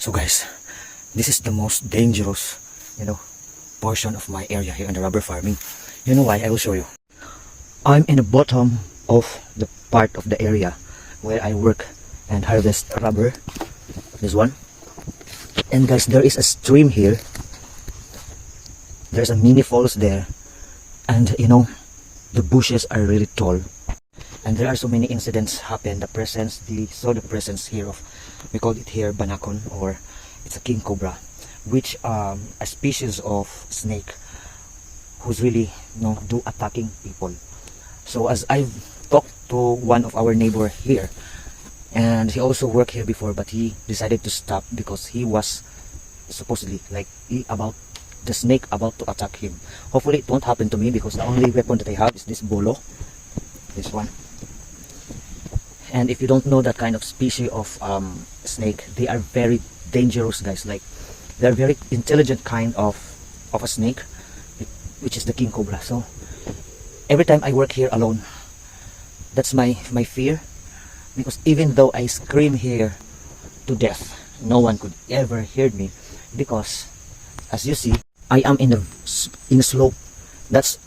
So guys, this is the most dangerous, portion of my area here in the rubber farming. You know why? I will show you. I'm in the bottom of the part of the area where I work and harvest rubber. This one. And guys, there is a stream here. There's a mini falls there. And the bushes are really tall. And there are so many incidents happen. The presence here of, we call it here banakon, or it's a king cobra, which a species of snake who's really do attacking people. So as I've talked to one of our neighbor here, and he also worked here before, but he decided to stop because he was supposedly the snake about to attack him. Hopefully it won't happen to me, because the only weapon that I have is this bolo, this one. And if you don't know that kind of species of snake, they are very dangerous, guys. Like, they're very intelligent kind of a snake, which is the king cobra. So every time I work here alone, that's my fear, because even though I scream here to death, no one could ever hear me, because as you see, I am in a slope. That's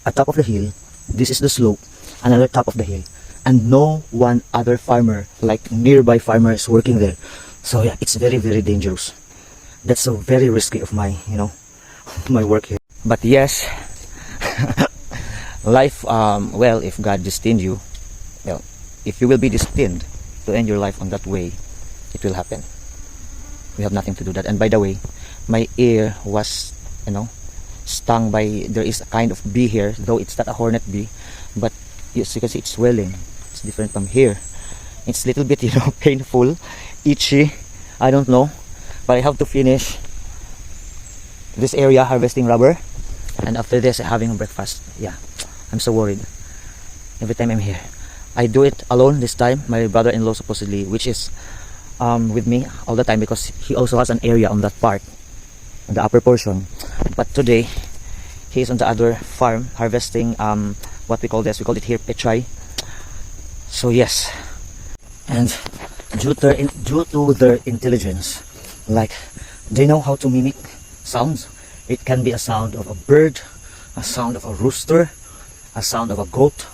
at top of the hill. This is the slope, another top of the hill, and no one other farmer, like nearby farmer, is working there. So yeah, it's very, very dangerous. That's so very risky of my my work here. But yes, life, well, if God destined you, well, if you will be destined to end your life on that way, it will happen. We have nothing to do that. And by the way, my ear was stung by, there is a kind of bee here, though it's not a hornet bee, but as you can see, it's swelling. It's different from here. It's a little bit painful, itchy, I don't know, but I have to finish this area harvesting rubber, and after this having a breakfast. Yeah, I'm so worried every time I'm here. I do it alone this time. My brother-in-law supposedly, which is with me all the time, because he also has an area on that part, on the upper portion. But today he's on the other farm harvesting what we call this, we call it here pechay. So yes, and due to their intelligence, like, they know how to mimic sounds. It can be a sound of a bird, a sound of a rooster, a sound of a goat,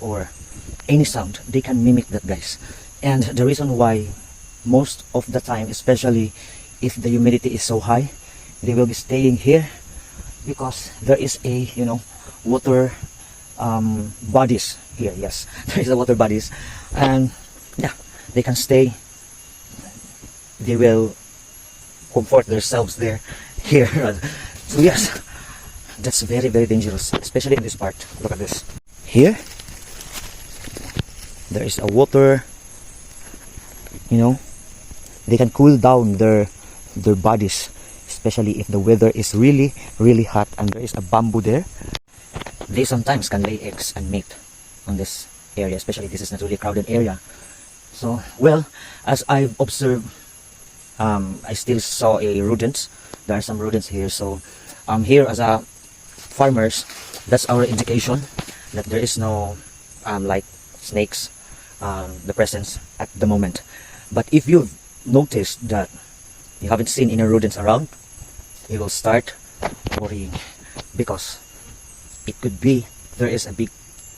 or any sound. They can mimic that, guys. And the reason why most of the time, especially if the humidity is so high, they will be staying here, because there is a water bodies here. Yes, there is a water bodies, and yeah, they can stay. They will comfort themselves there here. So yes, that's very, very dangerous, especially in this part. Look at this. Here there is a water. They can cool down their bodies, especially if the weather is really, really hot, and there is a bamboo there. They sometimes can lay eggs and mate on this area, especially this is not really a crowded area. So, well, as I've observed, I still saw a rodents. There are some rodents here. So here as a farmers, that's our indication that there is no like snakes, the presence at the moment. But if you've noticed that you haven't seen any rodents around, you will start worrying, because it could be there is a big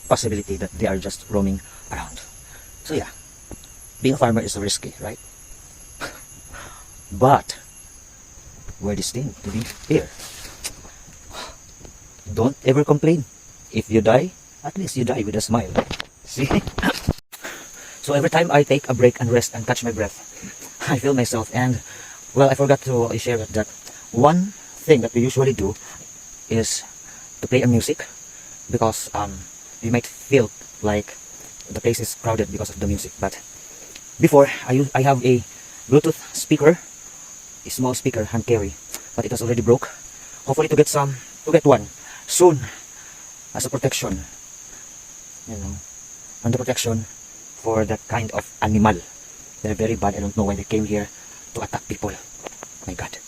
possibility that they are just roaming around. So yeah, being a farmer is so risky, right? But we're destined to be here. Don't ever complain. If you die, at least you die with a smile. See? So every time I take a break and rest and catch my breath, I feel myself. And well, I forgot to share that one thing that we usually do is to play a music, because you might feel like the place is crowded because of the music. But before, I have a Bluetooth speaker, a small speaker, hand carry, but it was already broke. Hopefully to get one soon as a protection, under protection for that kind of animal. They're very bad. I don't know when they came here to attack people. My God.